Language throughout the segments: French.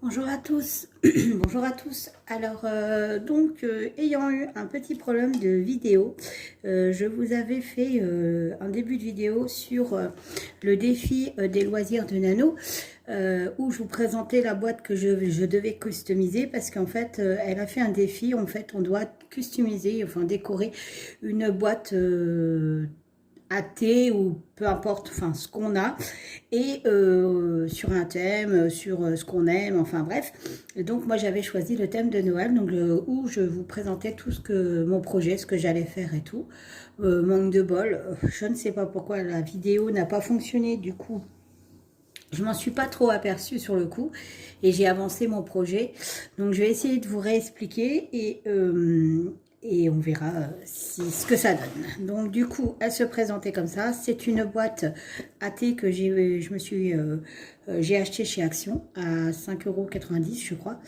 Bonjour à tous, bonjour à tous. Alors ayant eu un petit problème de vidéo, je vous avais fait un début de vidéo sur le défi des loisirs de Nano, où je vous présentais la boîte que je devais customiser parce qu'en fait elle a fait un défi. En fait on doit customiser, enfin décorer une boîte à thé ou peu importe, enfin ce qu'on a, et sur un thème, sur ce qu'on aime, enfin bref. Et donc moi j'avais choisi le thème de Noël, donc où je vous présentais tout ce que mon projet, ce que j'allais faire et tout. Manque de bol, je ne sais pas pourquoi la vidéo n'a pas fonctionné, du coup je m'en suis pas trop aperçue sur le coup et j'ai avancé mon projet. Donc je vais essayer de vous réexpliquer et on verra ce que ça donne. Donc du coup, elle se présentait comme ça. C'est une boîte à thé que j'ai acheté chez Action à 5,90 € je crois.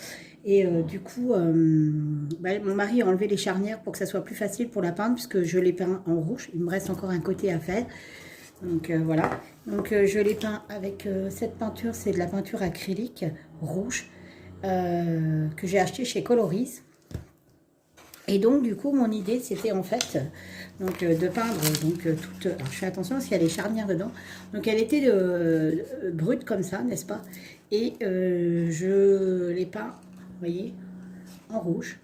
Et du coup, mon mari a enlevé les charnières pour que ça soit plus facile pour la peindre puisque je l'ai peint en rouge. Il me reste encore un côté à faire. Donc voilà, donc je l'ai peint avec cette peinture, c'est de la peinture acrylique rouge que j'ai acheté chez Coloris. Et donc du coup mon idée c'était en fait de peindre toute, alors, je fais attention parce qu'il y a les charnières dedans, donc elle était brute comme ça, n'est-ce pas, et je l'ai peint, vous voyez, en rouge.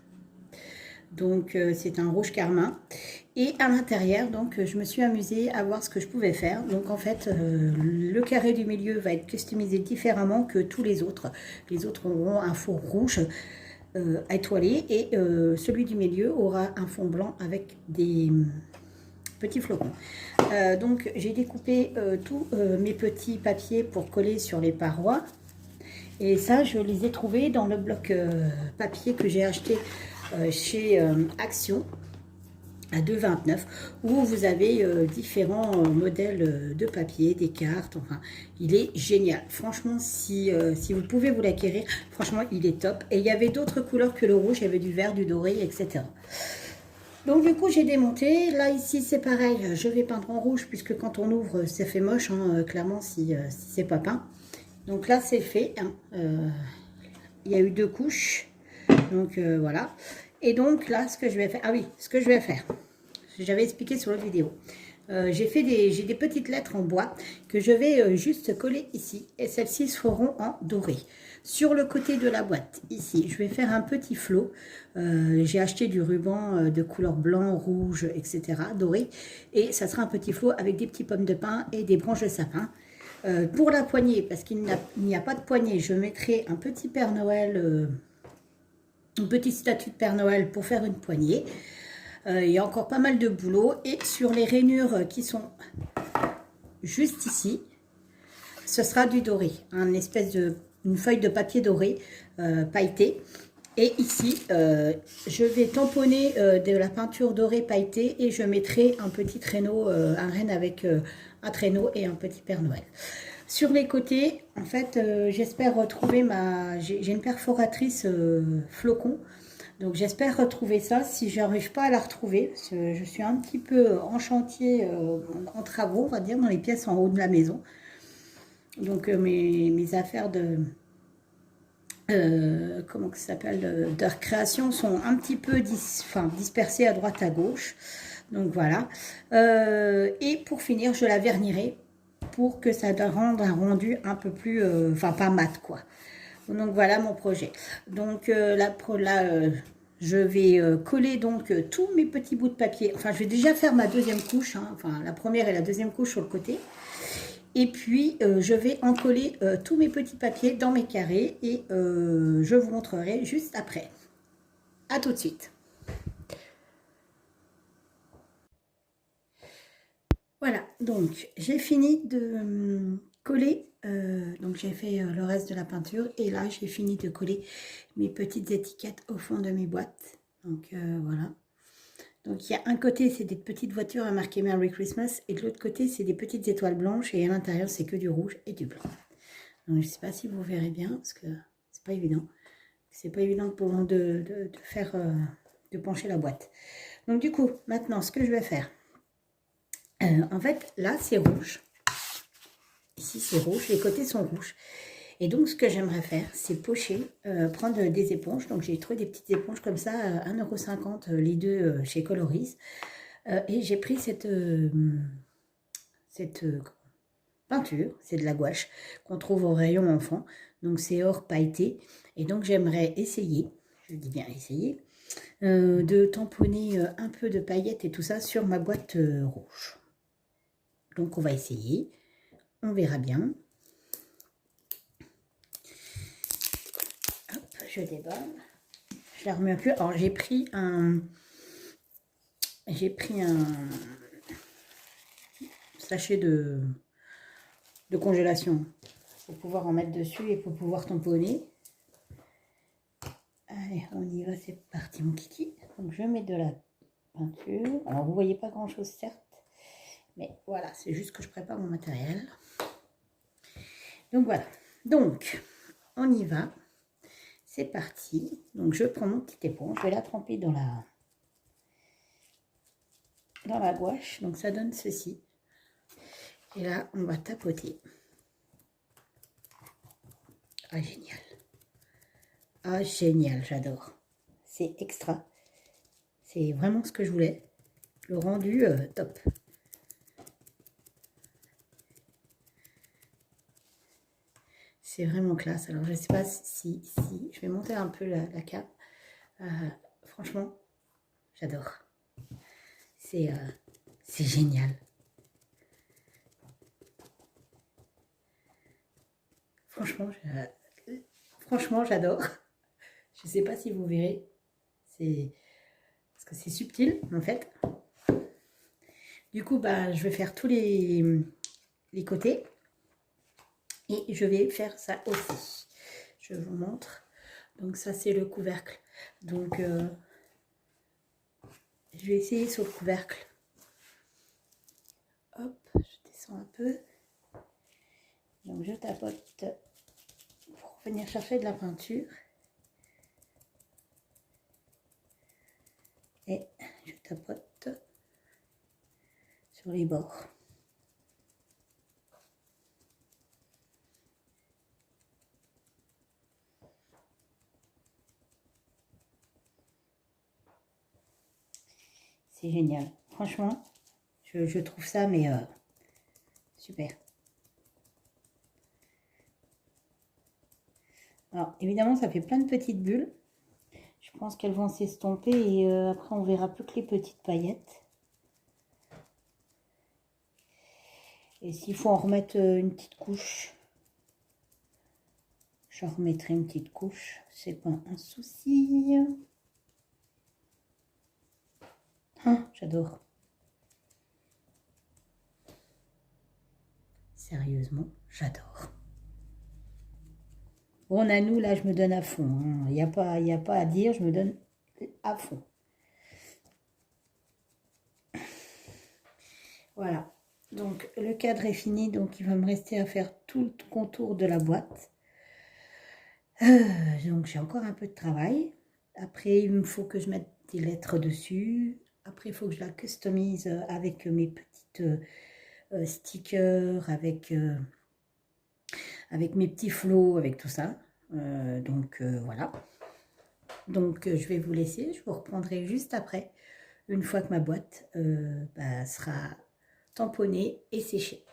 Donc c'est un rouge carmin. Et à l'intérieur, donc je me suis amusée à voir ce que je pouvais faire. Donc en fait, le carré du milieu va être customisé différemment que tous les autres. Les autres auront un fond rouge étoilé et celui du milieu aura un fond blanc avec des petits flocons. Donc j'ai découpé tous mes petits papiers pour coller sur les parois. Et ça, je les ai trouvés dans le bloc papier que j'ai acheté chez Action à 2,29 €, où vous avez différents modèles de papier, des cartes, enfin, il est génial. Franchement, si vous pouvez vous l'acquérir, franchement, il est top. Et il y avait d'autres couleurs que le rouge, il y avait du vert, du doré, etc. Donc du coup, j'ai démonté. Là, ici, c'est pareil, je vais peindre en rouge, puisque quand on ouvre, ça fait moche, hein, clairement, si c'est pas peint. Donc là, c'est fait, hein. Il y a eu 2 couches, donc voilà. Et donc là, ce que je vais faire, ah oui, ce que je vais faire, j'avais expliqué sur l'autre vidéo. J'ai des petites lettres en bois que je vais juste coller ici. Et celles-ci se feront en doré. Sur le côté de la boîte, ici, je vais faire un petit flot. J'ai acheté du ruban de couleur blanc, rouge, etc. doré. Et ça sera un petit flot avec des petits pommes de pin et des branches de sapin. Pour la poignée, parce qu'il n'y a pas de poignée, je mettrai un petit Père Noël, une petite statue de Père Noël pour faire une poignée. Il y a encore pas mal de boulot. Et sur les rainures qui sont juste ici, ce sera du doré, une feuille de papier doré pailleté. Et ici, je vais tamponner de la peinture dorée pailletée et je mettrai un petit traîneau, un renne avec un traîneau et un petit Père Noël. Sur les côtés, en fait, j'espère retrouver j'ai une perforatrice flocon. Donc j'espère retrouver ça. Si je n'arrive pas à la retrouver, parce que je suis un petit peu en chantier, en travaux, on va dire, dans les pièces en haut de la maison. Donc mes affaires comment ça s'appelle, de recréation sont un petit peu dispersées à droite à gauche. Donc voilà. Et pour finir, je la vernirai pour que ça rende un rendu un peu plus, pas mat quoi. Donc voilà mon projet. Donc je vais coller donc tous mes petits bouts de papier. Enfin, je vais déjà faire ma deuxième couche, hein, enfin la première et la deuxième couche sur le côté. Et puis, je vais en coller tous mes petits papiers dans mes carrés et je vous montrerai juste après. À tout de suite. Voilà, donc j'ai fini de coller, donc j'ai fait le reste de la peinture et là j'ai fini de coller mes petites étiquettes au fond de mes boîtes. Donc voilà. Donc il y a un côté c'est des petites voitures à marquer Merry Christmas et de l'autre côté c'est des petites étoiles blanches et à l'intérieur c'est que du rouge et du blanc. Donc je ne sais pas si vous verrez bien parce que c'est pas évident. C'est pas évident de faire, de pencher la boîte. Donc du coup maintenant ce que je vais faire. En fait, là, c'est rouge. Ici, c'est rouge. Les côtés sont rouges. Et donc, ce que j'aimerais faire, c'est pocher, prendre des éponges. Donc, j'ai trouvé des petites éponges comme ça, 1,50 € les deux chez Coloris. Et j'ai pris cette peinture, c'est de la gouache qu'on trouve au rayon enfant. Donc, c'est or pailleté. Et donc, j'aimerais essayer, je dis bien essayer, de tamponner un peu de paillettes et tout ça sur ma boîte rouge. Donc, on va essayer. On verra bien. Hop, je déballe. Je la remets un peu. Alors, j'ai pris un sachet de congélation pour pouvoir en mettre dessus et pour pouvoir tamponner. Allez, on y va, c'est parti mon kiki. Donc, je mets de la peinture. Alors, vous voyez pas grand chose, certes. Mais voilà, c'est juste que je prépare mon matériel. Donc, voilà. Donc, on y va. C'est parti. Donc, je prends mon petit éponge. Je vais la tremper dans la gouache. Donc, ça donne ceci. Et là, on va tapoter. Ah, génial. Ah, génial, j'adore. C'est extra. C'est vraiment ce que je voulais. Le rendu, top. C'est vraiment classe. Alors, je ne sais pas si je vais monter un peu la cape. Franchement, j'adore. C'est génial. Franchement, j'adore. Je ne sais pas si vous verrez. Parce que c'est subtil, en fait. Du coup, bah, je vais faire tous les côtés. Et je vais faire ça aussi. Je vous montre. Donc ça, c'est le couvercle. Donc, je vais essayer sur le couvercle. Hop, je descends un peu. Donc, je tapote pour venir chercher de la peinture. Et je tapote sur les bords. C'est génial. Franchement, je trouve ça, mais super. Alors, évidemment, ça fait plein de petites bulles. Je pense qu'elles vont s'estomper et après, on verra plus que les petites paillettes. Et s'il faut en remettre une petite couche, j'en remettrai une petite couche. C'est pas un souci. Ah, j'adore. Sérieusement, j'adore. Bon, Nanou, là, je me donne à fond. Il n'y a pas à dire, je me donne à fond. Voilà. Donc, le cadre est fini. Donc, il va me rester à faire tout le contour de la boîte. Donc, j'ai encore un peu de travail. Après, il me faut que je mette des lettres dessus. Après, il faut que je la customise avec mes petites stickers, avec mes petits flots, avec tout ça. Donc, voilà. Donc, je vais vous laisser. Je vous reprendrai juste après, une fois que ma boîte sera tamponnée et séchée.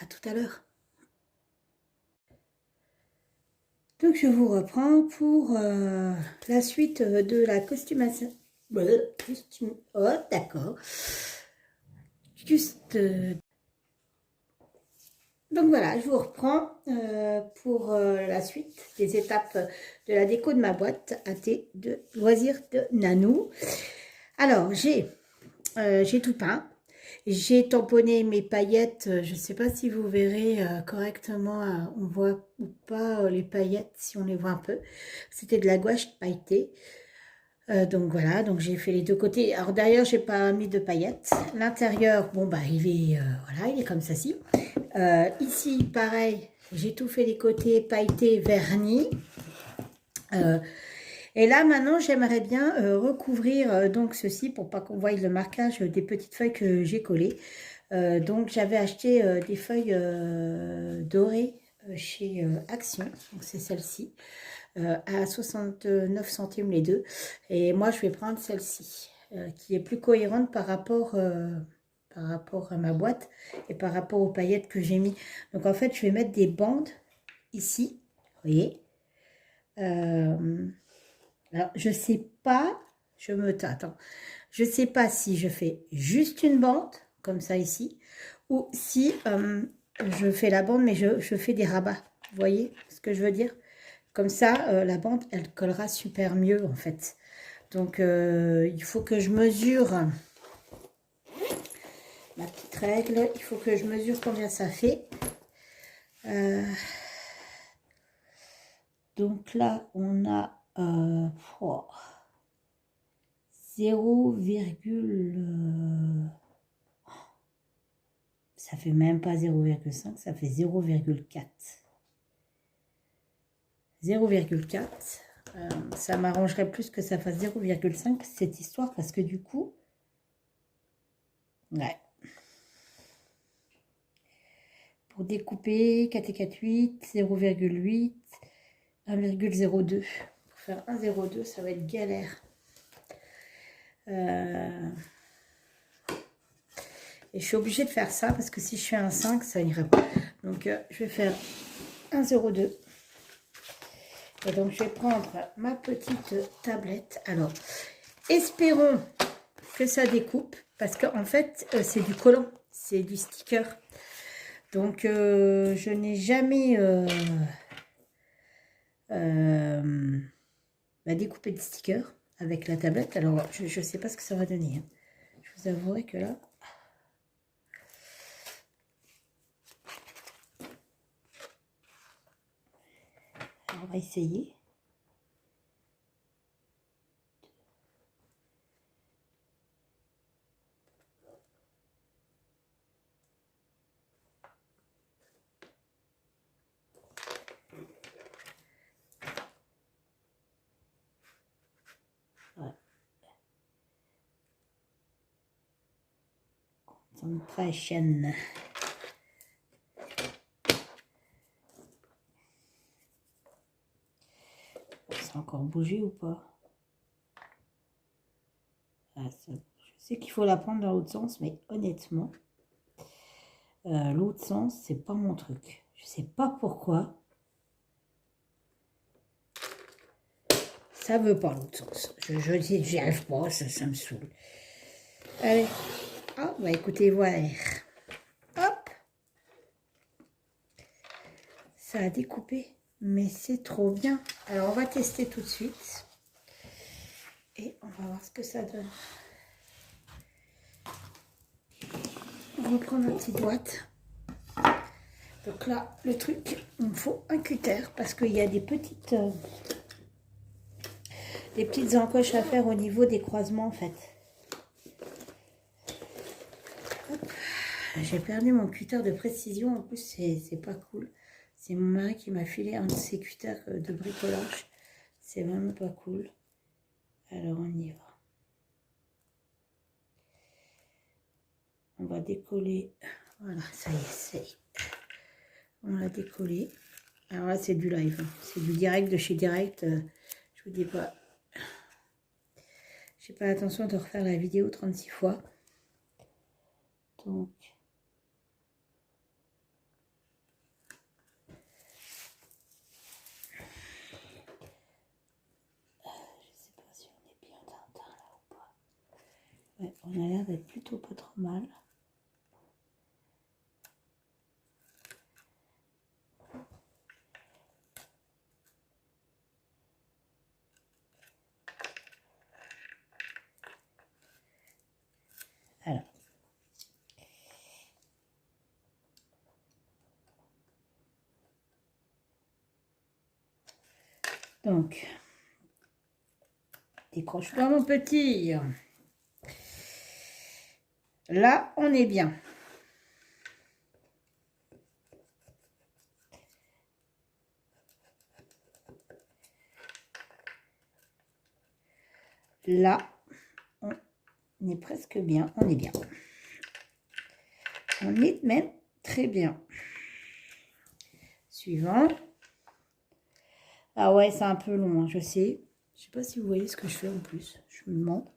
À tout à l'heure. Donc, je vous reprends pour la suite de la costumation. Oh, d'accord. Juste... Donc voilà, je vous reprends pour la suite des étapes de la déco de ma boîte à thé de loisirs de Nanou. Alors, j'ai tout peint. J'ai tamponné mes paillettes. Je ne sais pas si vous verrez correctement, on voit ou pas les paillettes, si on les voit un peu. C'était de la gouache pailletée. Donc voilà, donc j'ai fait les deux côtés. Alors derrière, j'ai pas mis de paillettes. L'intérieur, bon bah il est voilà, il est comme ça ci. Ici, pareil, j'ai tout fait les côtés pailletés, vernis. Et là, maintenant, j'aimerais bien recouvrir donc ceci pour pas qu'on voie le marquage des petites feuilles que j'ai collées. Donc, j'avais acheté des feuilles dorées chez Action, donc c'est celle-ci, à 69 centimes les deux. Et moi, je vais prendre celle-ci, qui est plus cohérente par rapport à ma boîte et par rapport aux paillettes que j'ai mis. Donc en fait, je vais mettre des bandes ici, vous voyez. Alors, je sais pas, je me tâte. Je sais pas si je fais juste une bande, comme ça ici, ou si je fais la bande, mais je fais des rabats. Vous voyez ce que je veux dire? Comme ça, la bande, elle collera super mieux, en fait. Donc, il faut que je mesure ma petite règle. Il faut que je mesure combien ça fait. Donc là, on a 0, ça fait même pas 0,5, ça fait 0,4. 0,4. Ça m'arrangerait plus que ça fasse 0,5 cette histoire parce que du coup, ouais. Pour découper 4 et 4, 8, 0,8, 1,02. Pour faire 1,02, ça va être galère. Et je suis obligée de faire ça parce que si je fais un 5, ça n'irait pas. Donc, je vais faire 1,02. Et donc, je vais prendre ma petite tablette. Alors, espérons que ça découpe. Parce qu'en fait, c'est du collant. C'est du sticker. Donc, je n'ai jamais découpé de sticker avec la tablette. Alors, je ne sais pas ce que ça va donner. Hein. Je vous avouerai que là... Alors, on va essayer. Concentration. Ça a encore bougé ou pas? Ah, ça, je sais qu'il faut la prendre dans l'autre sens, mais honnêtement, l'autre sens, c'est pas mon truc. Je sais pas pourquoi. Ça veut pas l'autre sens. Je dis, j'y arrive pas, ça me saoule. Allez. Ah, bah écoutez, voilà. Hop. Ça a découpé, mais c'est trop bien. Alors, on va tester tout de suite. Et on va voir ce que ça donne. On reprend notre petite boîte. Donc là, le truc, il me faut un cutter parce qu'il y a des petites encoches à faire au niveau des croisements en fait. J'ai perdu mon cutter de précision, en plus c'est pas cool. C'est mon mari qui m'a filé un de ces cutters de bricolage. C'est vraiment pas cool. Alors on y va. On va décoller. Voilà, ça y est, ça y est. On l'a décollé. Alors là c'est du live, hein. C'est du direct de chez Direct. Je vous dis pas. J'ai pas l'intention de refaire la vidéo 36 fois. Donc. Je sais pas si on est bien teint là ou pas. Ouais, on a l'air d'être plutôt pas trop mal. Alors. Donc, décroche-toi mon petit. Là, on est bien. Là, on est presque bien. On est bien. On est même très bien. Suivant. Ah ouais, c'est un peu long, hein, je sais. Je sais pas si vous voyez ce que je fais en plus. Je me demande.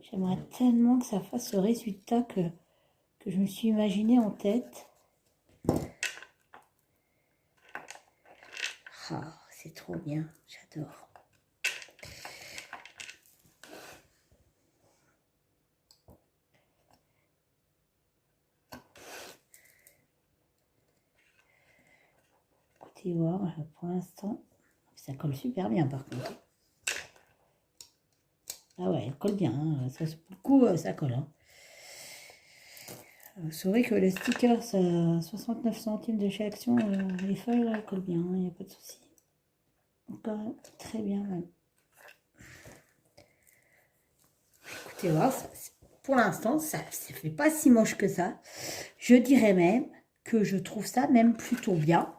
J'aimerais tellement que ça fasse ce résultat que je me suis imaginé en tête. Ah, c'est trop bien, j'adore. Écoutez voir, pour l'instant, ça colle super bien par contre. Ah ouais, elle colle bien, hein. Ça, pour le coup, ça colle. Hein. Vous saurez que le sticker, ça 69 centimes de chez Action, les feuilles, là, elles collent bien, il n'y a pas de souci. Encore très bien même. Écoutez voir, pour l'instant, ça ne fait pas si moche que ça. Je dirais même que je trouve ça même plutôt bien.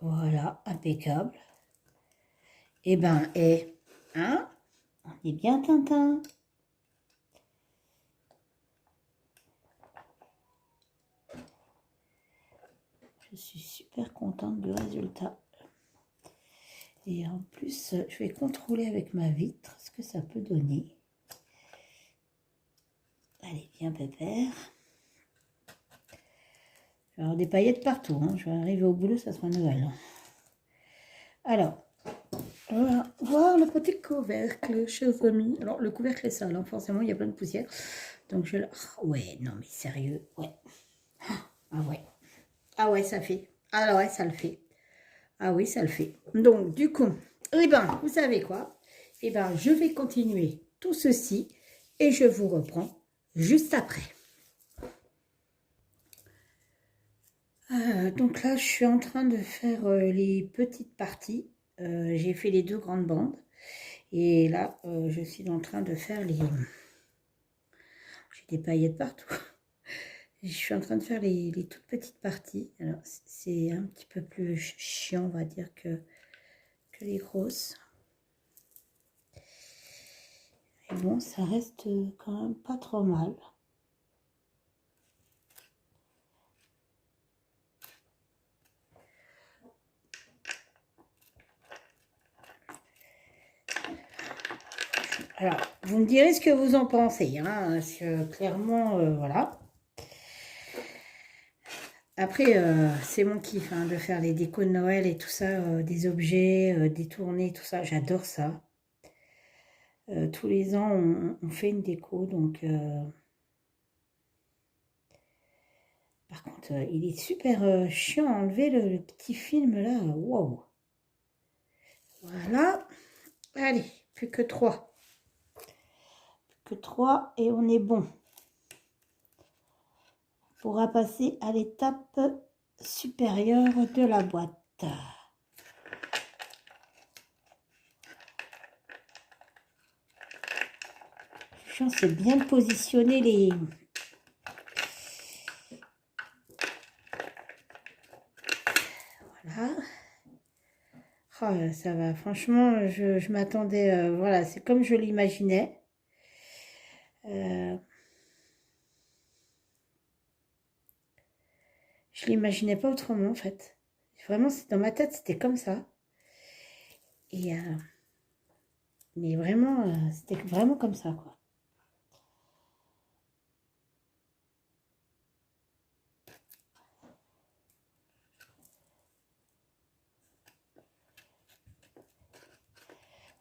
Voilà, impeccable. Eh ben, hein, on est bien Tintin. Je suis super contente du résultat. Et en plus, je vais contrôler avec ma vitre ce que ça peut donner. Allez, bien pépère. Je vais avoir des paillettes partout. Hein. Je vais arriver au boulot, ça sera Noël. Alors, voilà, voir le petit couvercle, chers amis. Alors, le couvercle est sale, hein. Forcément, il y a plein de poussière. Donc, je... Oh, ouais, non, mais sérieux, ouais. Ah ouais. Ah ouais, ça fait. Ah ouais, ça le fait. Ah oui, ça le fait. Donc, du coup, eh ben, vous savez quoi? Eh ben, je vais continuer tout ceci et je vous reprends juste après. Donc là, je suis en train de faire les petites parties. J'ai fait les 2 grandes bandes. Et là, je suis en train de faire les... J'ai des paillettes partout. Je suis en train de faire les toutes petites parties. Alors, c'est un petit peu plus chiant, on va dire, que les grosses. Et bon, ça reste quand même pas trop mal. Alors, vous me direz ce que vous en pensez, hein, parce que clairement, voilà. Après, c'est mon kiff, hein, de faire les décos de Noël et tout ça, des objets détournés, tout ça, j'adore ça. Tous les ans, on fait une déco, donc... Par contre, il est super chiant à enlever le petit film là, wow. Voilà, allez, plus que 3. Plus que 3 et on est bon. On pourra passer à l'étape supérieure de la boîte. Je sais bien positionner les... Voilà. Oh, ça va, franchement, je m'attendais... voilà, c'est comme je l'imaginais. Je l'imaginais pas autrement, en fait. Vraiment, dans ma tête, c'était comme ça. Et... mais vraiment, c'était vraiment comme ça, quoi.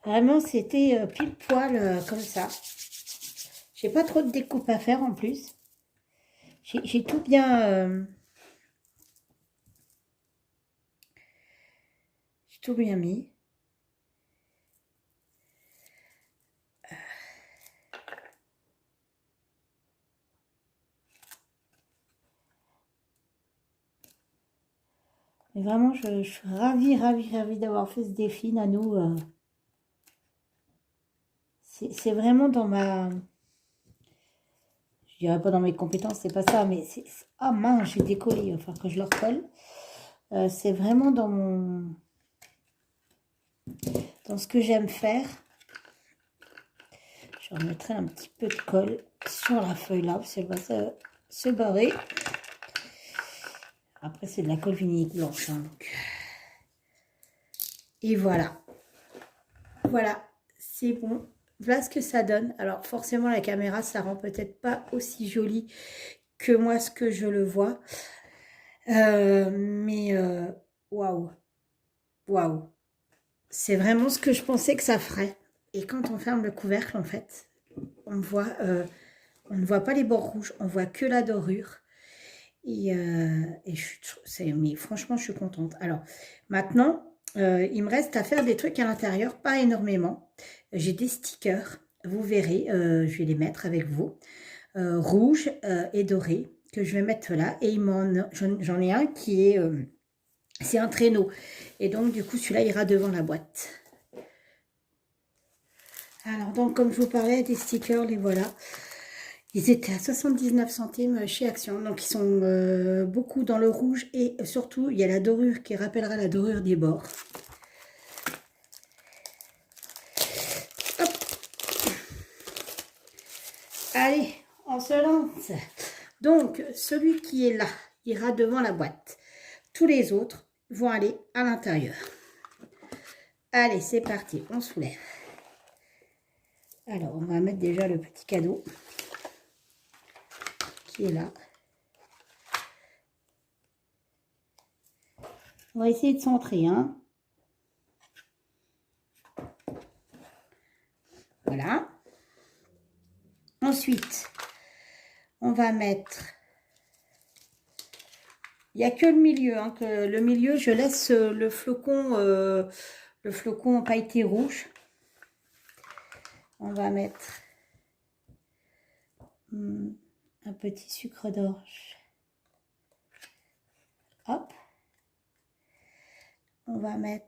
Vraiment, c'était pile poil comme ça. J'ai pas trop de découpe à faire en plus. J'ai tout bien... j'ai tout bien mis. Mais vraiment, je suis ravie d'avoir fait ce défi, Nanou. C'est vraiment dans ma... Je dirais pas dans mes compétences, c'est pas ça, mais c'est... Ah mince, j'ai décollé, il va falloir que je le recolle. C'est vraiment dans ce que j'aime faire. Je remettrai un petit peu de colle sur la feuille là, parce qu'elle va se barrer. Après, c'est de la colle vinylique blanche. Hein, donc. Et voilà. Voilà, c'est bon. Voilà ce que ça donne. Alors, forcément, la caméra, ça rend peut-être pas aussi joli que moi, ce que je le vois. Mais, waouh. Waouh. C'est vraiment ce que je pensais que ça ferait. Et quand on ferme le couvercle, en fait, on ne voit pas les bords rouges. On voit que la dorure. Et mais franchement, je suis contente. Alors, maintenant, il me reste à faire des trucs à l'intérieur, pas énormément. J'ai des stickers, vous verrez, je vais les mettre avec vous, rouge et doré, que je vais mettre là. Et j'en ai un qui est, c'est un traîneau. Et donc, du coup, celui-là ira devant la boîte. Alors, donc, comme je vous parlais des stickers, les voilà. Ils étaient à 79 centimes chez Action. Donc, ils sont beaucoup dans le rouge. Et surtout, il y a la dorure qui rappellera la dorure des bords. Hop. Allez, on se lance. Donc, celui qui est là ira devant la boîte. Tous les autres vont aller à l'intérieur. Allez, c'est parti. On soulève. Alors, on va mettre déjà le petit cadeau qui est là. On va essayer de centrer, hein. Voilà. Ensuite, on va mettre... Il n'y a que le milieu, hein, que le milieu, je laisse le flocon pailleté rouge. On va mettre un petit sucre d'orge. Hop. On va mettre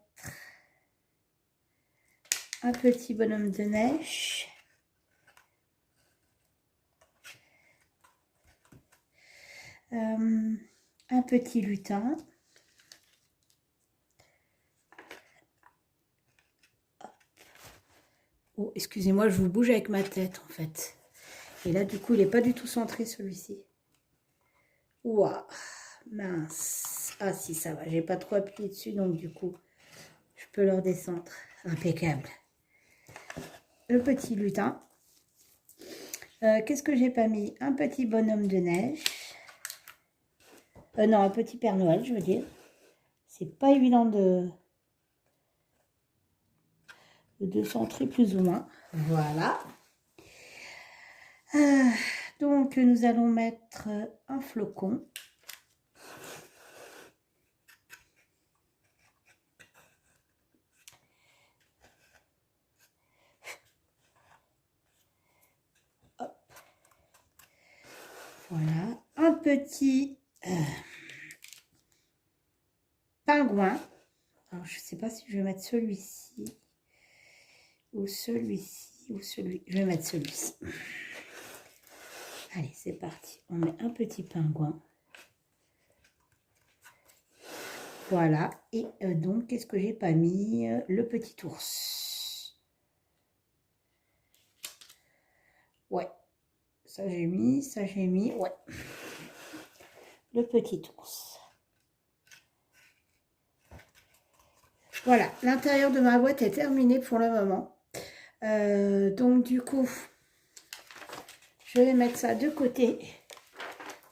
un petit bonhomme de neige. Un petit lutin. Oh, excusez-moi, je vous bouge avec ma tête en fait. Et là, du coup, il n'est pas du tout centré celui-ci. Waouh, mince. Ah si, ça va. J'ai pas trop appuyé dessus, donc du coup, je peux le redescendre. Impeccable. Le petit lutin. Qu'est-ce que j'ai pas mis? Un petit bonhomme de neige. Non, un petit Père Noël, je veux dire. C'est pas évident de centrer plus ou moins. Voilà. Donc, nous allons mettre un flocon. Hop. Voilà. Un petit pingouin. Alors, je ne sais pas si je vais mettre celui-ci ou celui-ci ou celui. Je vais mettre celui-ci. Allez, c'est parti. On met un petit pingouin. Voilà. Et donc, qu'est-ce que j'ai pas mis? Le petit ours. Ouais. Ça, j'ai mis. Ça, j'ai mis. Ouais. Le petit ours. Voilà. L'intérieur de ma boîte est terminé pour le moment. Donc, du coup, je vais mettre ça de côté.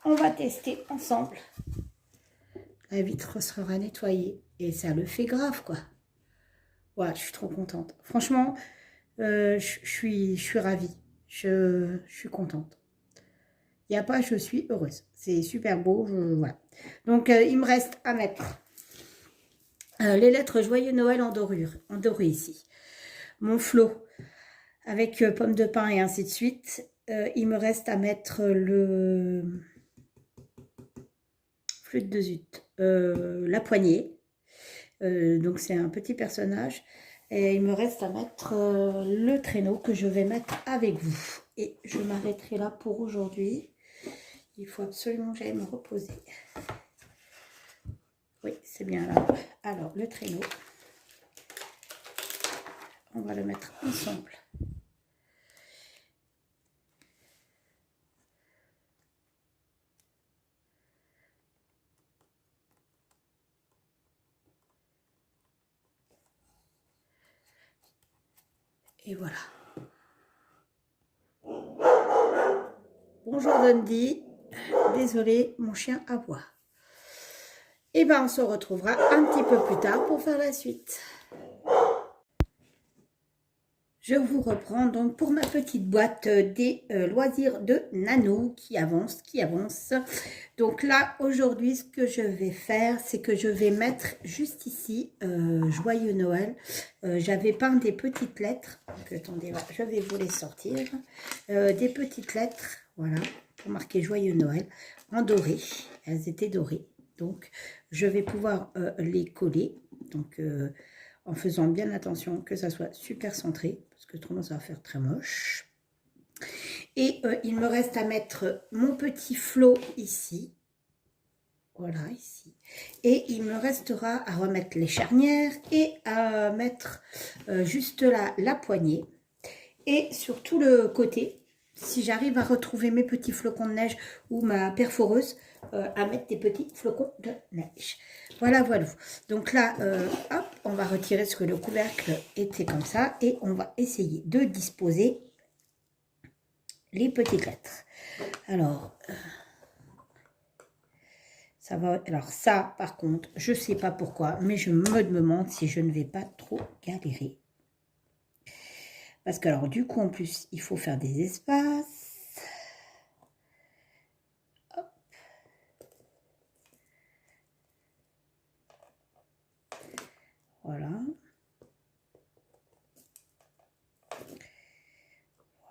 On va tester ensemble. La vitre sera nettoyée. Et ça le fait grave, quoi. Ouais, je suis trop contente. Franchement, je suis ravie. Je suis contente. Il n'y a pas, je suis heureuse. C'est super beau. Voilà. Donc, il me reste à mettre les lettres Joyeux Noël en doré ici. Mon flot avec pommes de pin et ainsi de suite. Il me reste à mettre le... flûte de zut. La poignée. Donc, c'est un petit personnage. Et il me reste à mettre le traîneau que je vais mettre avec vous. Et je m'arrêterai là pour aujourd'hui. Il faut absolument que j'aille me reposer. Oui, c'est bien là. Alors, le traîneau, on va le mettre ensemble. Et voilà. Bonjour Dundee. Désolée, mon chien aboie. Et bien, on se retrouvera un petit peu plus tard pour faire la suite. Je vous reprends donc pour ma petite boîte des loisirs de Nano qui avance, Donc là, aujourd'hui, ce que je vais faire, c'est que je vais mettre juste ici, Joyeux Noël. J'avais peint des petites lettres. Donc, attendez, voilà, je vais vous les sortir. Des petites lettres, voilà, pour marquer Joyeux Noël, en doré. Elles étaient dorées. Donc, je vais pouvoir les coller. Donc, en faisant bien attention que ça soit super centré, parce que autrement ça va faire très moche. Et il me reste à mettre mon petit flot ici, voilà, ici. Et il me restera à remettre les charnières et à mettre juste là la poignée. Et sur tout le côté, si j'arrive à retrouver mes petits flocons de neige ou ma perforeuse, à mettre des petits flocons de neige. Voilà, voilà. Donc là, hop, on va retirer ce que le couvercle était comme ça et on va essayer de disposer les petites lettres. Alors, ça va. Alors ça, par contre, je ne sais pas pourquoi, mais je me demande si je ne vais pas trop galérer. Parce que alors, du coup, en plus, il faut faire des espaces. Voilà.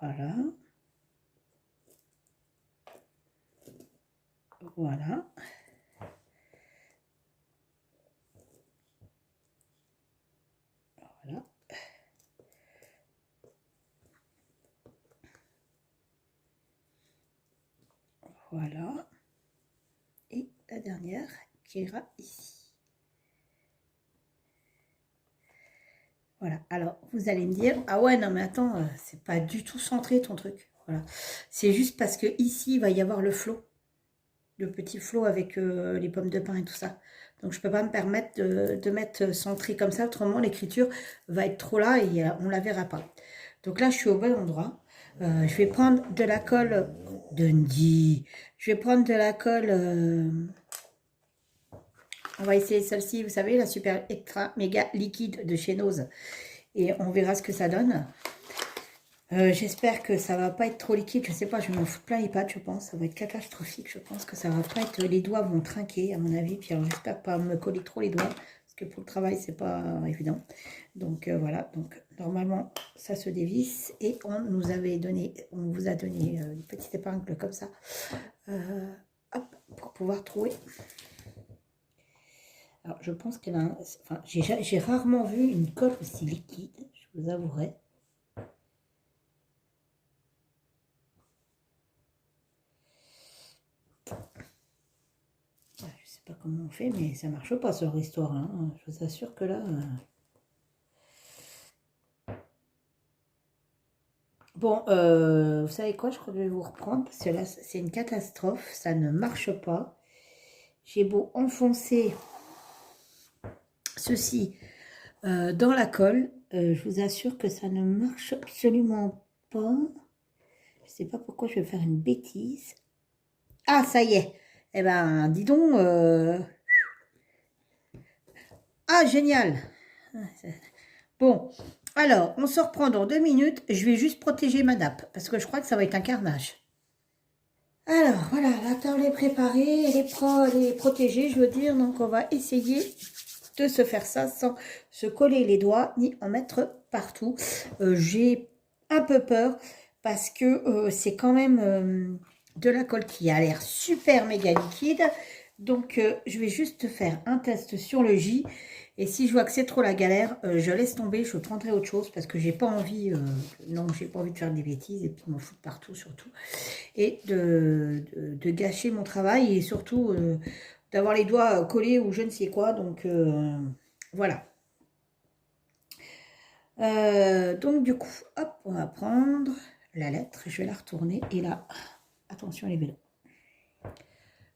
Voilà. Voilà. Voilà. Voilà. Et la dernière qui ira ici. Voilà. Alors, vous allez me dire, ah ouais, non mais attends, c'est pas du tout centré ton truc. Voilà. C'est juste parce que ici, il va y avoir le flot. Le petit flot avec les pommes de pin et tout ça. Donc, je peux pas me permettre de mettre centré comme ça. Autrement, l'écriture va être trop là et on la verra pas. Donc là, je suis au bon endroit. Je vais prendre de la colle Dundee. Je vais prendre de la colle... on va essayer celle-ci, vous savez, la super extra méga liquide de chez Nose. Et on verra ce que ça donne. J'espère que ça va pas être trop liquide. Je sais pas, je vais m'en foutre plein les pattes, je pense. Ça va être catastrophique. Je pense que ça va pas être... Les doigts vont trinquer, à mon avis. Puis j'espère pas me coller trop les doigts. Parce que pour le travail, c'est pas évident. Donc voilà. Donc normalement, ça se dévisse. Et on vous a donné une petite épingle comme ça. Hop, pour pouvoir trouver. Alors, je pense qu'elle a... Enfin, j'ai rarement vu une colle aussi liquide, je vous avouerai. Je ne sais pas comment on fait, mais ça marche pas, ce histoire. Hein. Je vous assure que là... Bon, vous savez quoi, je crois que je vais vous reprendre, parce que là, c'est une catastrophe, ça ne marche pas. J'ai beau enfoncer ceci dans la colle, je vous assure que ça ne marche absolument pas. Je ne sais pas pourquoi je vais faire une bêtise. Ah, ça y est. Eh ben, dis donc. Ah, génial. Bon, alors, on se reprend dans 2 minutes. Je vais juste protéger ma nappe, parce que je crois que ça va être un carnage. Alors, voilà, la table est préparée, elle est protégée, je veux dire. Donc, on va essayer de se faire ça sans se coller les doigts, ni en mettre partout. J'ai un peu peur, parce que c'est quand même de la colle qui a l'air super méga liquide. Donc, je vais juste faire un test sur le J. Et si je vois que c'est trop la galère, je laisse tomber, je prendrai autre chose parce que j'ai pas envie, non, j'ai pas envie de faire des bêtises et puis m'en foutre partout surtout. Et de gâcher mon travail et surtout d'avoir les doigts collés ou je ne sais quoi. Donc, voilà. Donc, du coup, hop, on va prendre la lettre. Je vais la retourner. Et là, attention les vélos.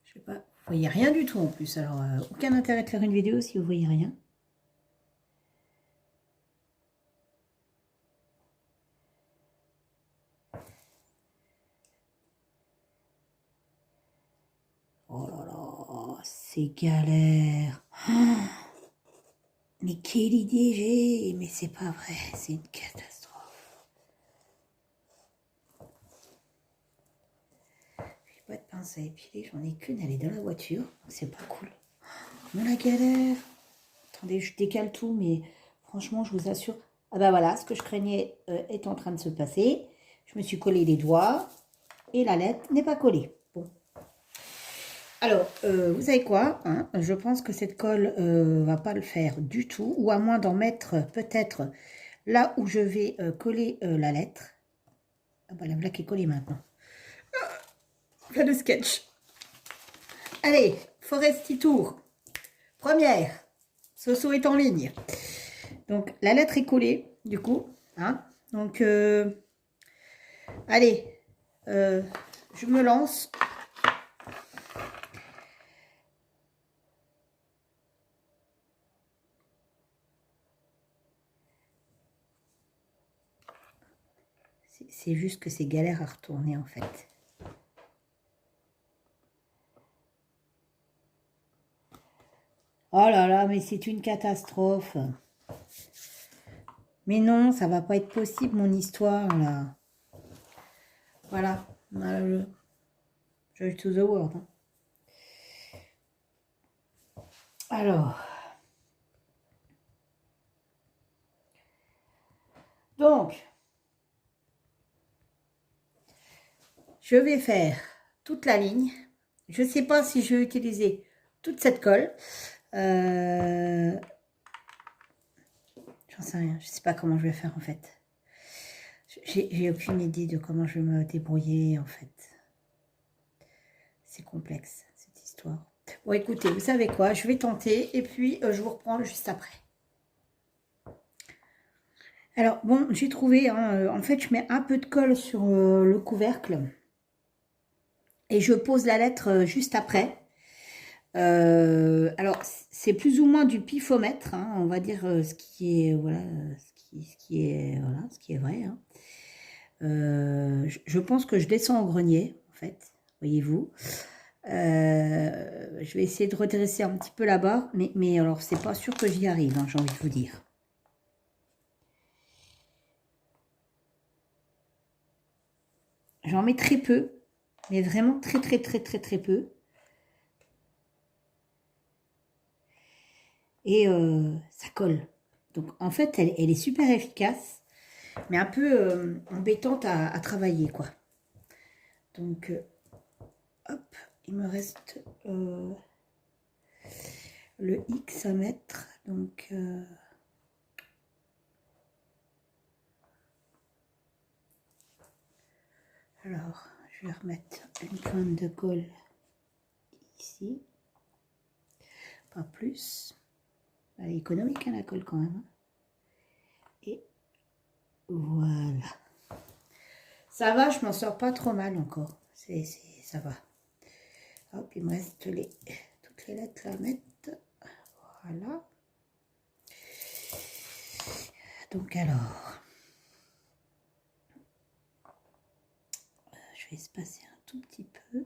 Je sais pas, vous voyez rien du tout en plus. Alors, aucun intérêt de faire une vidéo si vous voyez rien. Oh là là, c'est galère. Oh, mais quelle idée j'ai. Mais c'est pas vrai, c'est une catastrophe. J'ai pas de pince à épiler, j'en ai qu'une, elle est dans la voiture. C'est pas cool. Oh la galère. Attendez, je décale tout, mais franchement, je vous assure. Ah bah voilà, ce que je craignais est en train de se passer. Je me suis collé les doigts et la lettre n'est pas collée. Bon. Alors, vous savez quoi, hein, je pense que cette colle va pas le faire du tout, ou à moins d'en mettre peut-être là où je vais coller la lettre. Ah bah la voilà qui est collée maintenant. Plein de sketch. Allez, Foresti Tour. Première. Soso est en ligne. Donc, la lettre est collée, du coup. Hein. Donc, allez, je me lance. C'est juste que c'est galère à retourner, en fait. Oh là là, mais c'est une catastrophe. Mais non, ça va pas être possible, mon histoire, là. Voilà. Joy to the world. Hein. Alors. Donc. Je vais faire toute la ligne. Je ne sais pas si je vais utiliser toute cette colle. J'en sais rien. Je ne sais pas comment je vais faire, en fait. J'ai aucune idée de comment je vais me débrouiller, en fait. C'est complexe, cette histoire. Bon, écoutez, vous savez quoi? Je vais tenter et puis je vous reprends juste après. Alors, bon, j'ai trouvé, hein, en fait, je mets un peu de colle sur le couvercle et je pose la lettre juste après. Alors, c'est plus ou moins du pifomètre, hein, on va dire ce qui est, voilà, ce qui est vrai. Hein. Je pense que je descends au grenier, en fait, voyez-vous. Je vais essayer de redresser un petit peu là-bas, mais alors, c'est pas sûr que j'y arrive, hein, j'ai envie de vous dire. J'en mets très peu, mais vraiment très peu. Et ça colle. Donc, en fait, elle est super efficace, mais un peu embêtante à travailler, quoi. Donc, hop, il me reste le X à mettre. Donc, alors, je vais remettre une pointe de colle ici. Pas plus. Elle est économique, hein, la colle, quand même. Et voilà. Ça va, je m'en sors pas trop mal encore. Ça va. Hop, il me reste toutes les lettres à mettre. Voilà. Donc alors, je vais espacer un tout petit peu.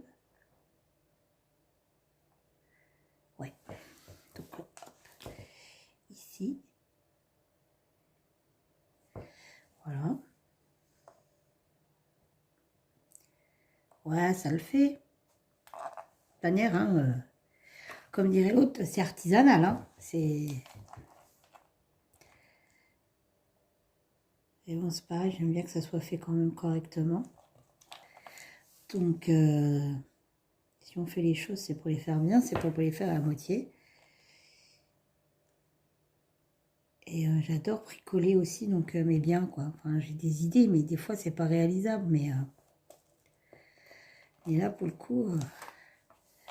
Ouais. Donc hop, ici. Voilà. Ouais, ça le fait. De toute manière, hein, comme dirait l'autre, c'est artisanal. Hein. C'est... Et bon, c'est pareil, j'aime bien que ça soit fait quand même correctement. Donc, si on fait les choses, c'est pour les faire bien, c'est pas pour les faire à moitié. Et j'adore bricoler aussi, donc, mais bien, quoi. Enfin, j'ai des idées, mais des fois, c'est pas réalisable. Mais et là, pour le coup,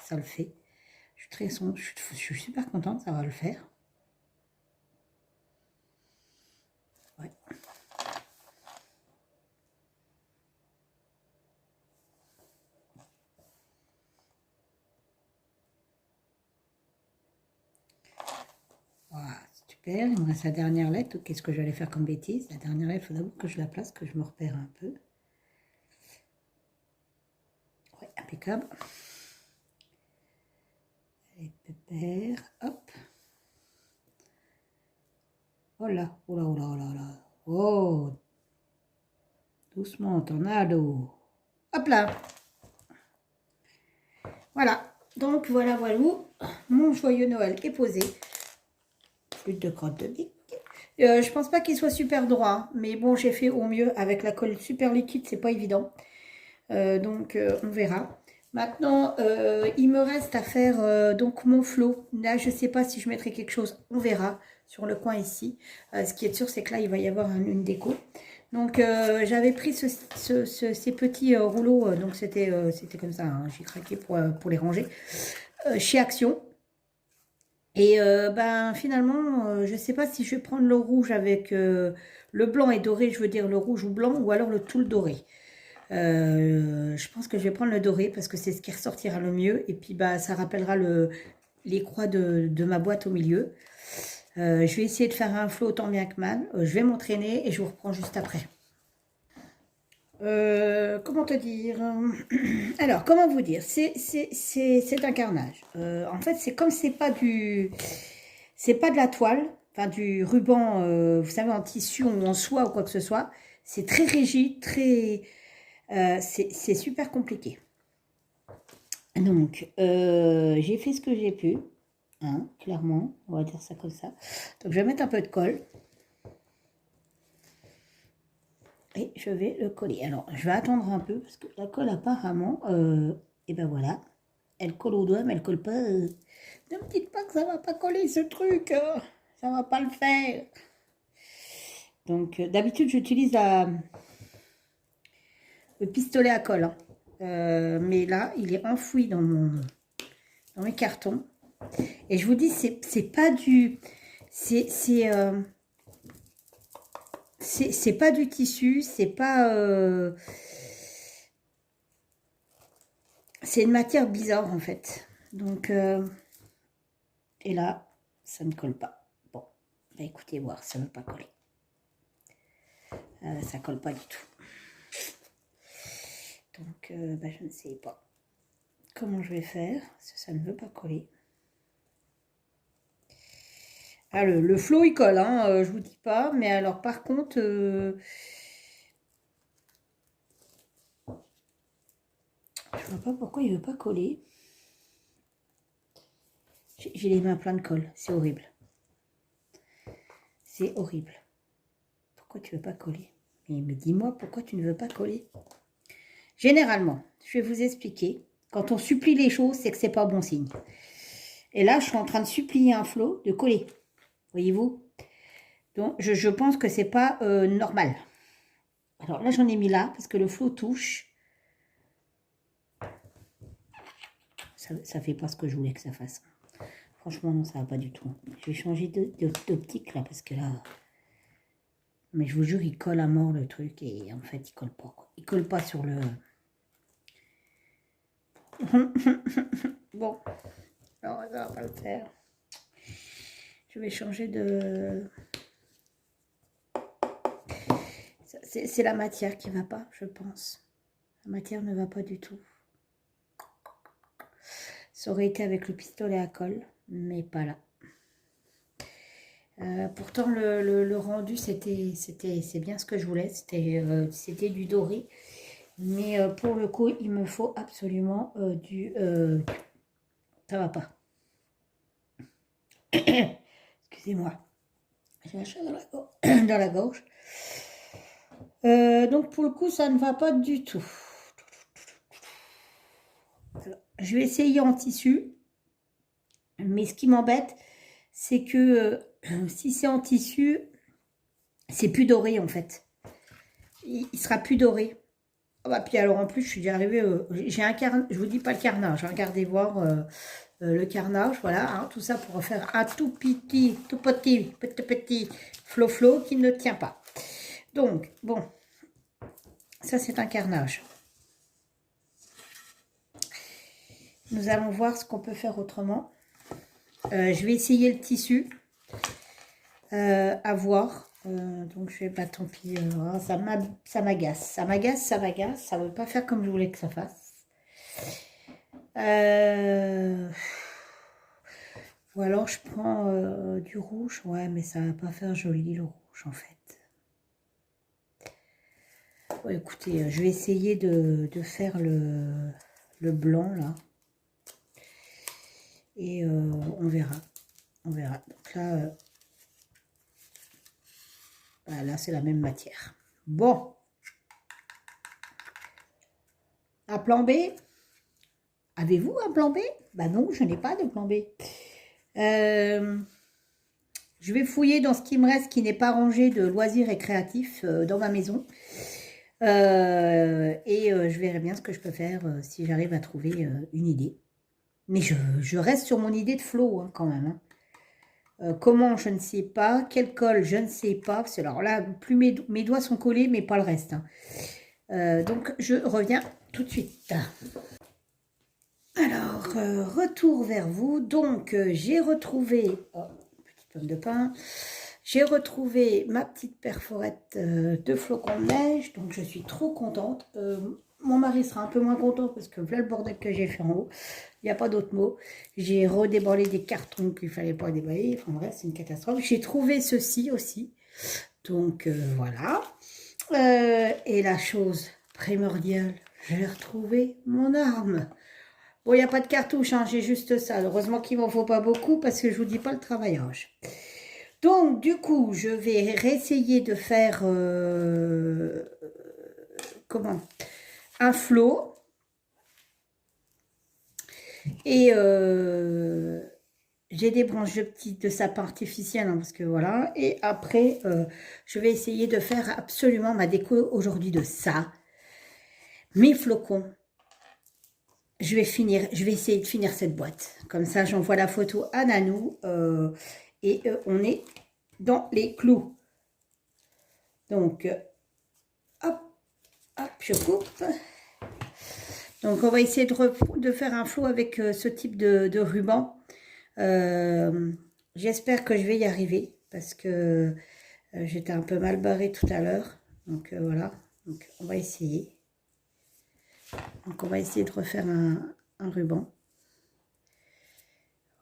ça le fait. Je suis super contente, ça va le faire. Ouais. Voilà, super. Il me reste la dernière lettre. Qu'est-ce que j'allais faire comme bêtise? La dernière lettre, il faut d'abord que je la place, que je me repère un peu. Ouais, impeccable. Allez, pépère, hop. Oh là, oh là, oh là, oh là, oh là. Oh, doucement, tornado. Hop là. Voilà. Donc, voilà, voilà. Mon joyeux Noël est posé. Plus de crotte de bique. Je pense pas qu'il soit super droit. Mais bon, j'ai fait au mieux. Avec la colle super liquide, c'est pas évident. Donc, on verra. Maintenant, il me reste à faire donc mon flot. Là, je sais pas si je mettrai quelque chose. On verra sur le coin ici. Ce qui est sûr, c'est que là, il va y avoir une déco. Donc, j'avais pris ces petits rouleaux. Donc, c'était comme ça. Hein, j'ai craqué pour les ranger. Chez Action. Et ben, finalement, je ne sais pas si je vais prendre le rouge avec le blanc et doré. Je veux dire le rouge ou blanc. Ou alors le tout doré. Je pense que je vais prendre le doré parce que c'est ce qui ressortira le mieux. Et puis, bah, ça rappellera les croix de ma boîte au milieu. Je vais essayer de faire un flot tant bien que mal. Je vais m'entraîner et je vous reprends juste après. Comment te dire? Alors, comment vous dire? C'est un carnage. En fait, c'est comme c'est pas de la toile, enfin du ruban, vous savez, en tissu ou en soie ou quoi que ce soit. C'est très rigide, c'est super compliqué. Donc, j'ai fait ce que j'ai pu, hein, clairement, on va dire ça comme ça. Donc, je vais mettre un peu de colle. Et je vais le coller. Alors, je vais attendre un peu, parce que la colle, apparemment, et ben voilà, elle colle au doigt, mais elle colle pas. Ne me dites pas que ça va pas coller, ce truc, ça va pas le faire. Donc, d'habitude, j'utilise le pistolet à colle, hein. Mais là, il est enfoui dans mes cartons. Et je vous dis, c'est pas du... C'est pas du tissu, c'est pas... c'est une matière bizarre, en fait. Donc, et là, ça ne colle pas. Bon, bah écoutez, voir, ça ne veut pas coller. Ça colle pas du tout. Donc, bah, je ne sais pas comment je vais faire, parce que ça ne veut pas coller. Ah, le flot, il colle, hein, je vous dis pas. Mais alors, par contre, je vois pas pourquoi il veut pas coller. J'ai les mains pleines de colle, c'est horrible. C'est horrible. Pourquoi tu veux pas coller? Mais dis-moi pourquoi tu ne veux pas coller. Généralement, je vais vous expliquer. Quand on supplie les choses, c'est que c'est pas bon signe. Et là, je suis en train de supplier un flot de coller. Voyez-vous? Donc, je pense que c'est pas normal. Alors là, j'en ai mis là parce que le flot touche. Ça fait pas ce que je voulais que ça fasse. Franchement, non, ça va pas du tout. Je vais changer d'optique là parce que là... Mais je vous jure, il colle à mort le truc et en fait, il colle pas. Quoi. Il colle pas sur le... Bon, alors ça va pas le faire. Je vais changer de... C'est la matière qui va pas, je pense. La matière ne va pas du tout. Ça aurait été avec le pistolet à colle, mais pas là. Pourtant, le rendu, c'est bien ce que je voulais. C'était du doré. Mais pour le coup, il me faut absolument du... ça va pas. Excusez-moi. J'ai un chat dans la gorge. Donc, pour le coup, ça ne va pas du tout. Alors, je vais essayer en tissu. Mais ce qui m'embête, c'est que si c'est en tissu, c'est plus doré en fait. Il sera plus doré. Ah bah, puis alors en plus, je suis déjà arrivée, j'ai un carnage, je vous dis pas le carnage, hein, regardez voir le carnage, voilà, hein, tout ça pour faire un tout petit flot qui ne tient pas. Donc, bon, ça c'est un carnage. Nous allons voir ce qu'on peut faire autrement. Je vais essayer le tissu, à voir. Donc je vais pas, tant pis, ça m'agace, ça ne veut pas faire comme je voulais que ça fasse. Ou alors je prends du rouge, ouais, mais ça va pas faire joli le rouge en fait. Bon, écoutez, je vais essayer de faire le blanc là. Et on verra. Donc là, bah, là c'est la même matière. Bon. Un plan B. Avez-vous un plan B? Bah non, je n'ai pas de plan B. Je vais fouiller dans ce qui me reste, qui n'est pas rangé de loisirs et créatifs dans ma maison. Je verrai bien ce que je peux faire si j'arrive à trouver une idée. Mais je reste sur mon idée de flow hein, quand même. Hein. Comment, je ne sais pas. Quelle colle, je ne sais pas. Parce que alors là, plus mes doigts sont collés, mais pas le reste. Hein. Donc, je reviens tout de suite. Alors, retour vers vous. Donc, j'ai retrouvé... Oh, petite pomme de pin. J'ai retrouvé ma petite perforette de flocons de neige. Donc, je suis trop contente. Mon mari sera un peu moins content parce que voilà le bordel que j'ai fait en haut. Il n'y a pas d'autre mot. J'ai redéballé des cartons qu'il ne fallait pas déballer. Enfin bref, c'est une catastrophe. J'ai trouvé ceci aussi. Donc, voilà. Et la chose primordiale, j'ai retrouvé mon arme. Bon, il n'y a pas de cartouche, hein, j'ai juste ça. Heureusement qu'il ne m'en faut pas beaucoup parce que je ne vous dis pas le travaillage. Donc, du coup, je vais réessayer de faire... comment? Un flot. Et j'ai des branches de sapin artificiel, hein, parce que voilà. Et après, je vais essayer de faire absolument ma déco aujourd'hui de ça. Mes flocons. Je vais essayer de finir cette boîte. Comme ça, j'envoie la photo à Nanou. Et on est dans les clous. Donc, hop, hop, je coupe. Donc, on va essayer de faire un flot avec ce type de ruban. J'espère que je vais y arriver parce que j'étais un peu mal barrée tout à l'heure. Donc, voilà. Donc, on va essayer. Donc, on va essayer de refaire un ruban.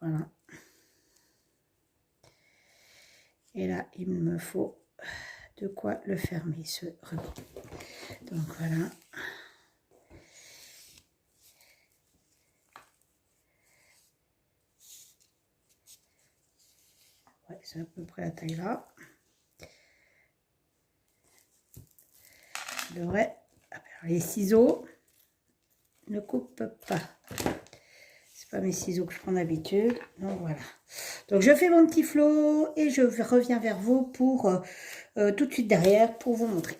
Voilà. Et là, il me faut de quoi le fermer, ce ruban. Donc, voilà. Ouais, c'est à peu près la taille là. Je devrais... Les ciseaux ne coupent pas. C'est pas mes ciseaux que je prends d'habitude. Donc, voilà. Donc, je fais mon petit flot et je reviens vers vous pour tout de suite derrière pour vous montrer.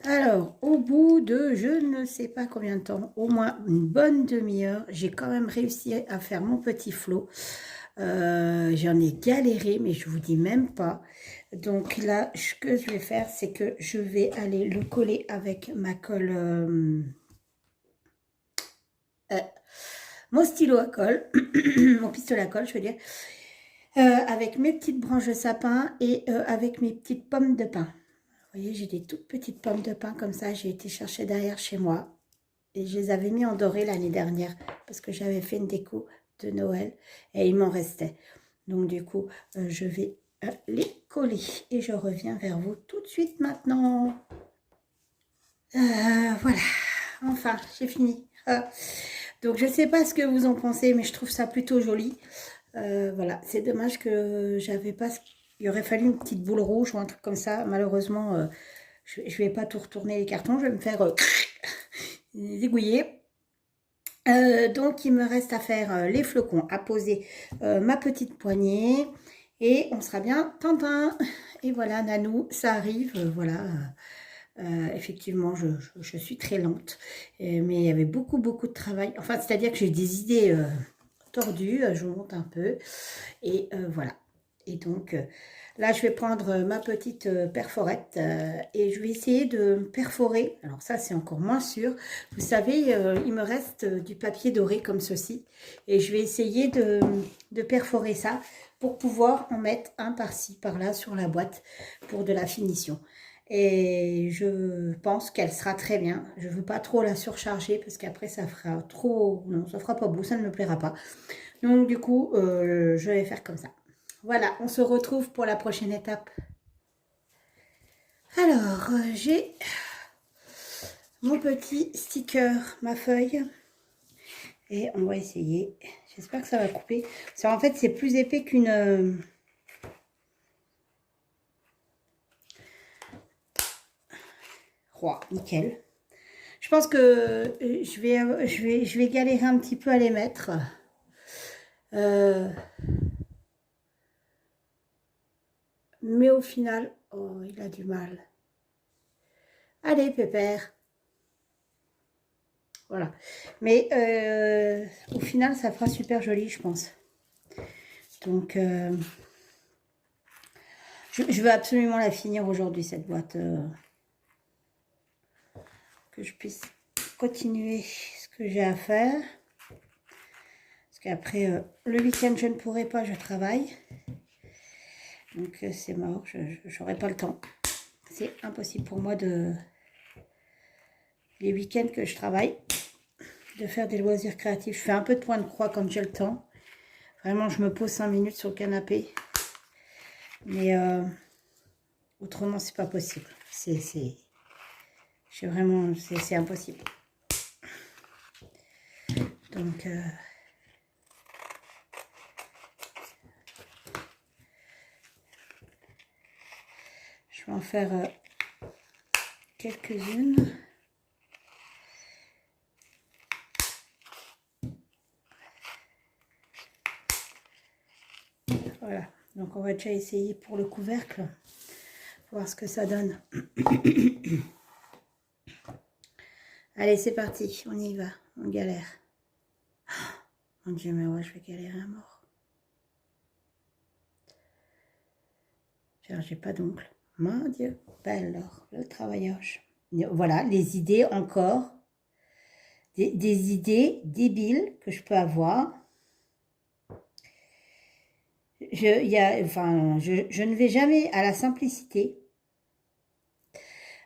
Alors, au bout de je ne sais pas combien de temps, au moins une bonne demi-heure, j'ai quand même réussi à faire mon petit flot. J'en ai galéré, mais je vous dis même pas. Donc là, ce que je vais faire, c'est que je vais aller le coller avec ma colle... mon stylo à colle, mon pistolet à colle, je veux dire, avec mes petites branches de sapin et avec mes petites pommes de pin. Vous voyez, j'ai des toutes petites pommes de pin comme ça, j'ai été chercher derrière chez moi. Et je les avais mis en doré l'année dernière parce que j'avais fait une déco de Noël et il m'en restait. Donc du coup, je vais les coller et je reviens vers vous tout de suite maintenant. Voilà, enfin, j'ai fini. Donc je ne sais pas ce que vous en pensez, mais je trouve ça plutôt joli. Voilà, c'est dommage que j'avais pas... Il aurait fallu une petite boule rouge ou un truc comme ça. Malheureusement, je ne vais pas tout retourner les cartons. Je vais me faire dégouiller. Donc, il me reste à faire les flocons, à poser ma petite poignée. Et on sera bien Tintin. Et voilà, Nanou, ça arrive, voilà. Effectivement, je suis très lente, mais il y avait beaucoup de travail. Enfin, c'est-à-dire que j'ai des idées tordues, je vous montre un peu. Et voilà. Et donc, là, je vais prendre ma petite perforette et je vais essayer de perforer. Alors ça, c'est encore moins sûr. Vous savez, il me reste du papier doré comme ceci. Et je vais essayer de perforer ça pour pouvoir en mettre un par-ci, par-là sur la boîte pour de la finition. Et je pense qu'elle sera très bien. Je ne veux pas trop la surcharger parce qu'après, ça fera trop... Non, ça fera pas beau, ça ne me plaira pas. Donc, du coup, je vais faire comme ça. Voilà, on se retrouve pour la prochaine étape. Alors, j'ai mon petit sticker, ma feuille. Et on va essayer. J'espère que ça va couper. En fait, c'est plus épais qu'une... nickel. Je pense que je vais galérer un petit peu à les mettre. Mais au final... Oh, il a du mal. Allez, pépère. Voilà. Mais au final, ça fera super joli, je pense. Donc, je veux absolument la finir aujourd'hui, cette boîte. Que je puisse continuer ce que j'ai à faire. Parce qu'après, le week-end, je ne pourrai pas, je travaille. Donc, c'est mort, je n'aurai pas le temps. C'est impossible pour moi les week-ends que je travaille, de faire des loisirs créatifs. Je fais un peu de point de croix quand j'ai le temps. Vraiment, je me pose 5 minutes sur le canapé. Mais autrement, c'est pas possible. C'est vraiment, c'est impossible. Donc, je vais en faire quelques-unes. Voilà, donc on va déjà essayer pour le couvercle, voir ce que ça donne. Allez, c'est parti, on y va, on galère. Mon Dieu, mais ouais, je vais galérer à mort. J'ai pas d'ongle. Mon Dieu, ben alors, le travaillage. Voilà, les idées encore. Des idées débiles que je peux avoir. Je ne vais jamais à la simplicité.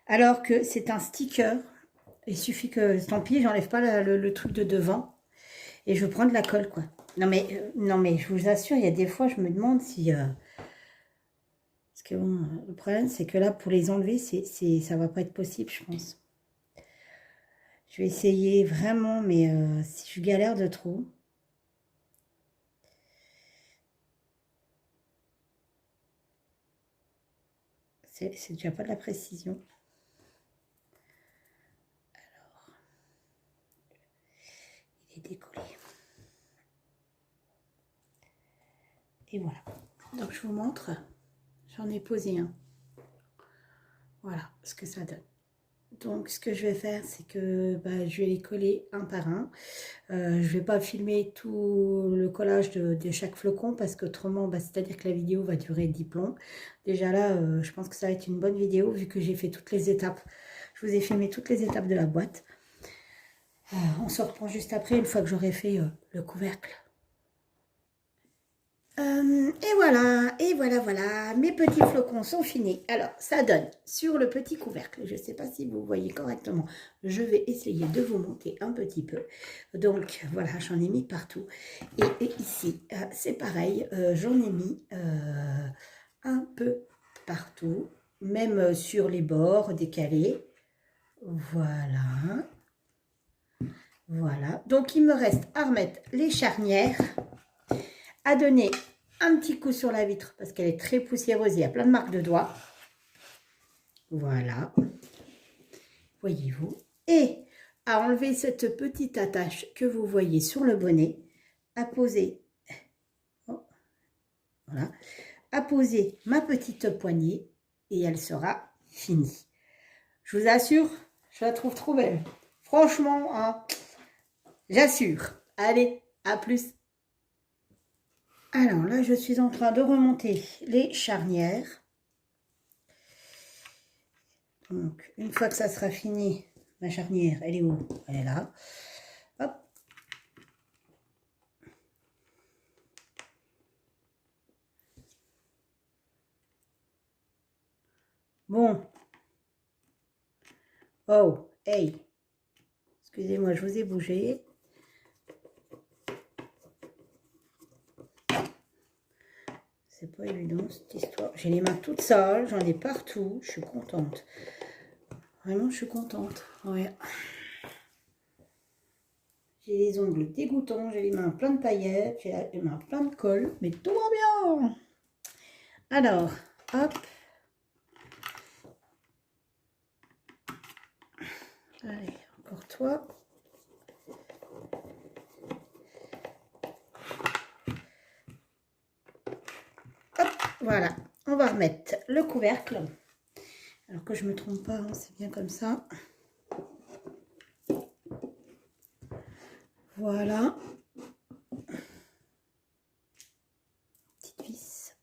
Alors que c'est un sticker. Il suffit que, tant pis, j'enlève pas le truc de devant. Et je prends de la colle, quoi. Non, mais je vous assure, il y a des fois, je me demande si... parce que bon, le problème, c'est que là, pour les enlever, ça va pas être possible, je pense. Je vais essayer vraiment, mais si je galère de trop... C'est déjà pas de la précision. Alors, il est décollé. Et voilà. Donc, je vous montre. J'en ai posé un. Voilà ce que ça donne. Donc, ce que je vais faire, c'est que je vais les coller un par un. Je ne vais pas filmer tout le collage de chaque flocon parce qu'autrement, c'est-à-dire que la vidéo va durer 10 plombs. Déjà là, je pense que ça va être une bonne vidéo vu que j'ai fait toutes les étapes. Je vous ai filmé toutes les étapes de la boîte. On se reprend juste après, une fois que j'aurai fait le couvercle. Et voilà, mes petits flocons sont finis. Alors, ça donne sur le petit couvercle, je ne sais pas si vous voyez correctement, je vais essayer de vous monter un petit peu. Donc, voilà, j'en ai mis partout. Et ici, c'est pareil, j'en ai mis un peu partout, même sur les bords décalés. Voilà. Voilà. Donc, il me reste à remettre les charnières, à donner un petit coup sur la vitre parce qu'elle est très poussiéreuse, il y a plein de marques de doigts. Voilà. Voyez-vous. Et à enlever cette petite attache que vous voyez sur le bonnet, à poser. Oh, voilà. à poser ma petite poignée et elle sera finie. Je vous assure, je la trouve trop belle. Franchement, hein, j'assure. Allez, à plus. Alors là, je suis en train de remonter les charnières. Donc, une fois que ça sera fini, ma charnière, elle est où? Elle est là. Hop. Bon. Oh, hey. Excusez-moi, je vous ai bougé. C'est pas évident cette histoire. J'ai les mains toutes sales, j'en ai partout. Je suis contente. Vraiment, je suis contente. Ouais. J'ai les ongles dégoûtants, j'ai les mains pleines de paillettes, j'ai les mains pleines de colle, mais tout va bien. Alors, hop. Allez, encore toi. Hop, voilà. On va remettre le couvercle. Alors que je ne me trompe pas, hein, c'est bien comme ça. Voilà. Petite vis.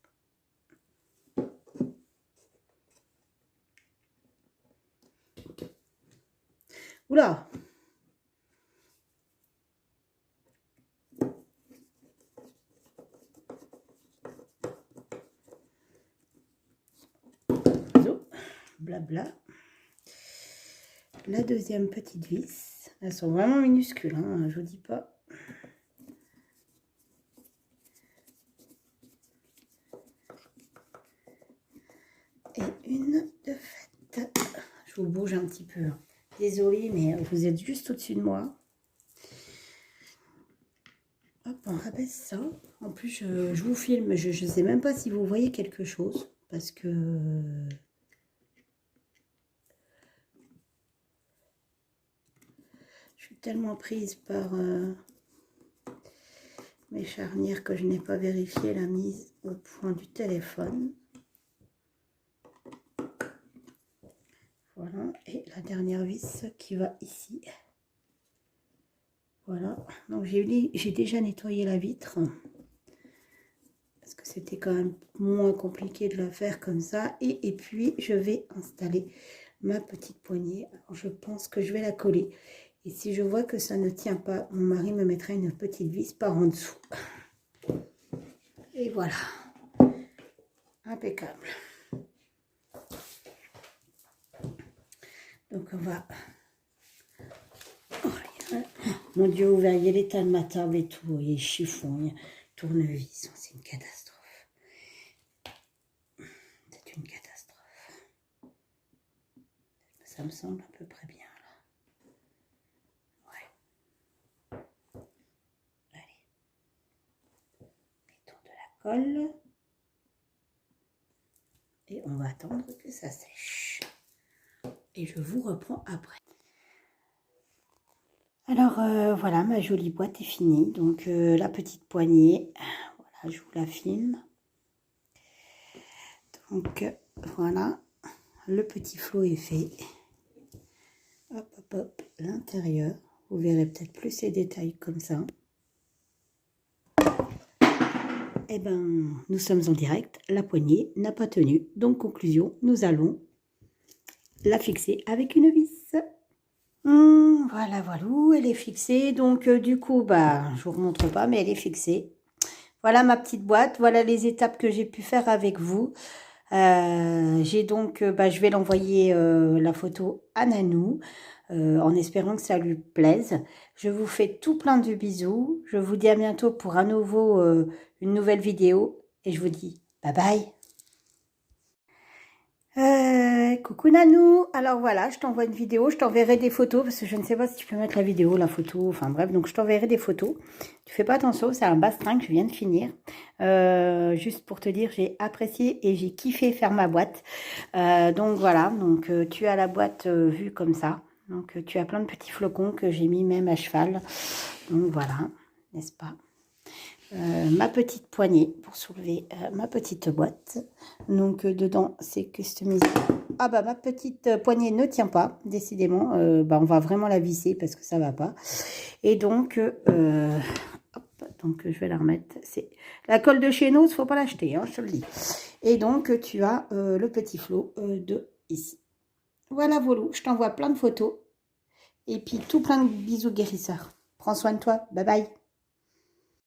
Oula! Blabla. La deuxième petite vis. Elles sont vraiment minuscules, hein, je vous dis pas. Et une de faite. Je vous bouge un petit peu. Désolée, mais vous êtes juste au-dessus de moi. Hop, on rabaisse ça. En plus, je vous filme. Je ne sais même pas si vous voyez quelque chose. Parce que... je suis tellement prise par mes charnières que je n'ai pas vérifié la mise au point du téléphone. Voilà. Et la dernière vis qui va ici. Voilà. Donc, j'ai déjà nettoyé la vitre. Parce que c'était quand même moins compliqué de la faire comme ça. Et puis, je vais installer ma petite poignée. Alors, je pense que je vais la coller. Et si je vois que ça ne tient pas, mon mari me mettra une petite vis par en dessous. Et voilà. Impeccable. Donc, on va... Oh, mon Dieu, vous verriez l'état de ma table et tout. Il y a chiffon, il y a tournevis. C'est une catastrophe. C'est une catastrophe. Ça me semble à peu près bien. Colle et on va attendre que ça sèche et je vous reprends après. Alors voilà, ma jolie boîte est finie. Donc la petite poignée, voilà, je vous la filme. Donc voilà, le petit flot est fait. Hop hop hop, l'intérieur, vous verrez peut-être plus ces détails comme ça. Eh ben, nous sommes en direct, la poignée n'a pas tenu. Donc, conclusion, nous allons la fixer avec une vis. Voilà, voilà, elle est fixée. Donc, du coup, bah, je vous remontre pas, mais elle est fixée. Voilà ma petite boîte. Voilà les étapes que j'ai pu faire avec vous. J'ai donc, je vais l'envoyer la photo à Nanou. En espérant que ça lui plaise. Je vous fais tout plein de bisous. Je vous dis à bientôt pour une nouvelle vidéo. Et je vous dis bye bye. Coucou Nanou. Alors voilà, je t'envoie une vidéo. Je t'enverrai des photos parce que je ne sais pas si tu peux mettre la vidéo, la photo. Enfin bref, donc je t'enverrai des photos. Tu fais pas attention, c'est un bastring que je viens de finir. Juste pour te dire, j'ai apprécié et j'ai kiffé faire ma boîte. Donc voilà, donc tu as la boîte vue comme ça. Donc, tu as plein de petits flocons que j'ai mis même à cheval. Donc, voilà, n'est-ce pas? ma petite poignée pour soulever ma petite boîte. Donc dedans c'est customisé. Ah bah ma petite poignée ne tient pas, décidément. On va vraiment la visser parce que ça va pas. Et donc, donc je vais la remettre. C'est la colle de chez nous, il ne faut pas l'acheter, hein, je te le dis. Et donc tu as le petit flot de ici. Voilà, Volou, je t'envoie plein de photos. Et puis tout plein de bisous guérisseurs. Prends soin de toi. Bye bye.